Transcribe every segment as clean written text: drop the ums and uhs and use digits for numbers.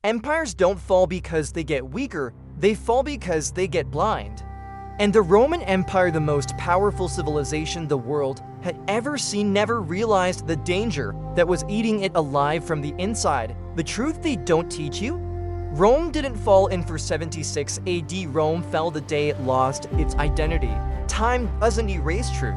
Empires don't fall because they get weaker, they fall because they get blind. And the Roman Empire, the most powerful civilization the world had ever seen, never realized the danger that was eating it alive from the inside. The truth they don't teach you? Rome didn't fall in 476 AD. Rome fell the day it lost its identity. Time doesn't erase truth.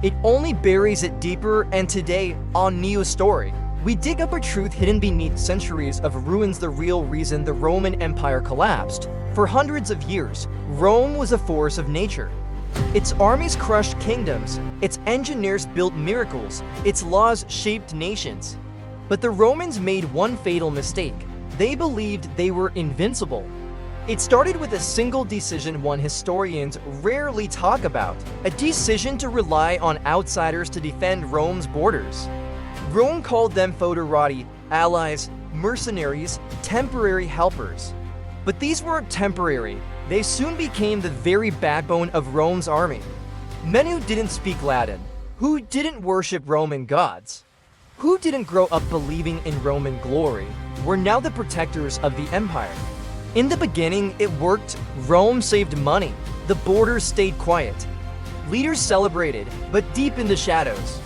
It only buries it deeper, and today, on Neo Story, we dig up a truth hidden beneath centuries of ruins, the real reason the Roman Empire collapsed. For hundreds of years, Rome was a force of nature. Its armies crushed kingdoms, its engineers built miracles, its laws shaped nations. But the Romans made one fatal mistake. They believed they were invincible. It started with a single decision one historians rarely talk about, a decision to rely on outsiders to defend Rome's borders. Rome called them foederati, allies, mercenaries, temporary helpers. But these weren't temporary. They soon became the very backbone of Rome's army. Men who didn't speak Latin, who didn't worship Roman gods, who didn't grow up believing in Roman glory, were now the protectors of the empire. In the beginning, it worked. Rome saved money. The borders stayed quiet. Leaders celebrated, but deep in the shadows.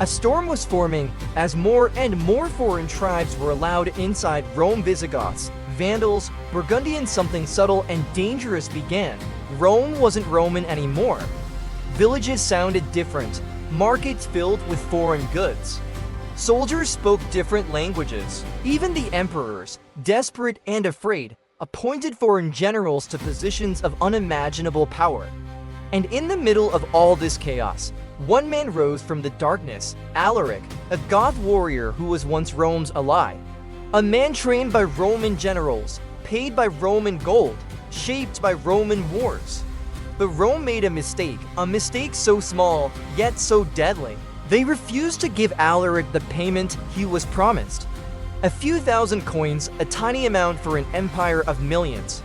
A storm was forming as more and more foreign tribes were allowed inside Rome. Visigoths, Vandals, Burgundians. Something subtle and dangerous began. Rome wasn't Roman anymore. Villages sounded different, markets filled with foreign goods. Soldiers spoke different languages. Even the emperors, desperate and afraid, appointed foreign generals to positions of unimaginable power. And in the middle of all this chaos, one man rose from the darkness, Alaric, a Goth warrior who was once Rome's ally. A man trained by Roman generals, paid by Roman gold, shaped by Roman wars. But Rome made a mistake so small, yet so deadly. They refused to give Alaric the payment he was promised. A few thousand coins, a tiny amount for an empire of millions.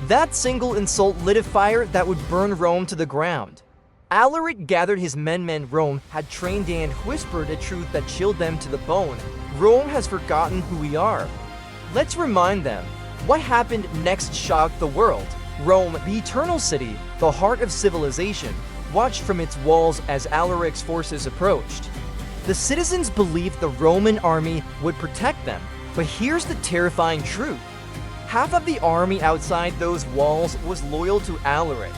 That single insult lit a fire that would burn Rome to the ground. Alaric gathered his men. Rome had trained and whispered a truth that chilled them to the bone. Rome has forgotten who we are. Let's remind them. What happened next shocked the world. Rome, the eternal city, the heart of civilization, watched from its walls as Alaric's forces approached. The citizens believed the Roman army would protect them, but here's the terrifying truth. Half of the army outside those walls was loyal to Alaric.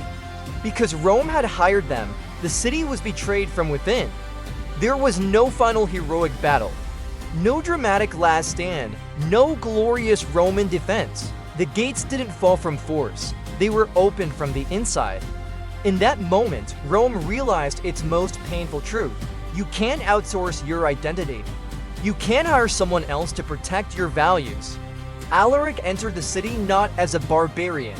Because Rome had hired them, the city was betrayed from within. There was no final heroic battle, no dramatic last stand, no glorious Roman defense. The gates didn't fall from force, they were opened from the inside. In that moment, Rome realized its most painful truth. You can't outsource your identity. You can't hire someone else to protect your values. Alaric entered the city not as a barbarian,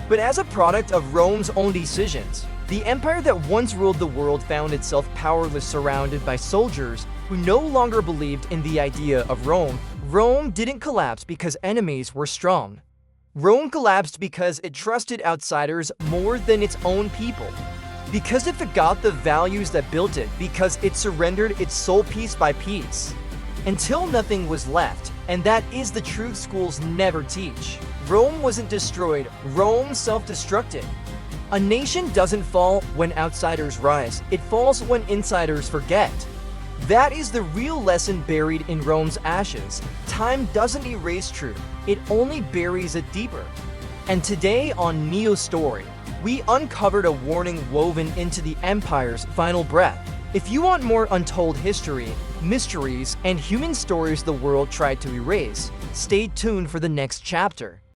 but as a product of Rome's own decisions. The empire that once ruled the world found itself powerless, surrounded by soldiers who no longer believed in the idea of Rome. Rome didn't collapse because enemies were strong. Rome collapsed because it trusted outsiders more than its own people. Because it forgot the values that built it, because it surrendered its soul piece by piece, until nothing was left. And that is the truth schools never teach. Rome wasn't destroyed, Rome self-destructed. A nation doesn't fall when outsiders rise, it falls when insiders forget. That is the real lesson buried in Rome's ashes. Time doesn't erase truth, it only buries it deeper. And today on Neo Story, we uncovered a warning woven into the empire's final breath. If you want more untold history, mysteries, and human stories the world tried to erase, stay tuned for the next chapter.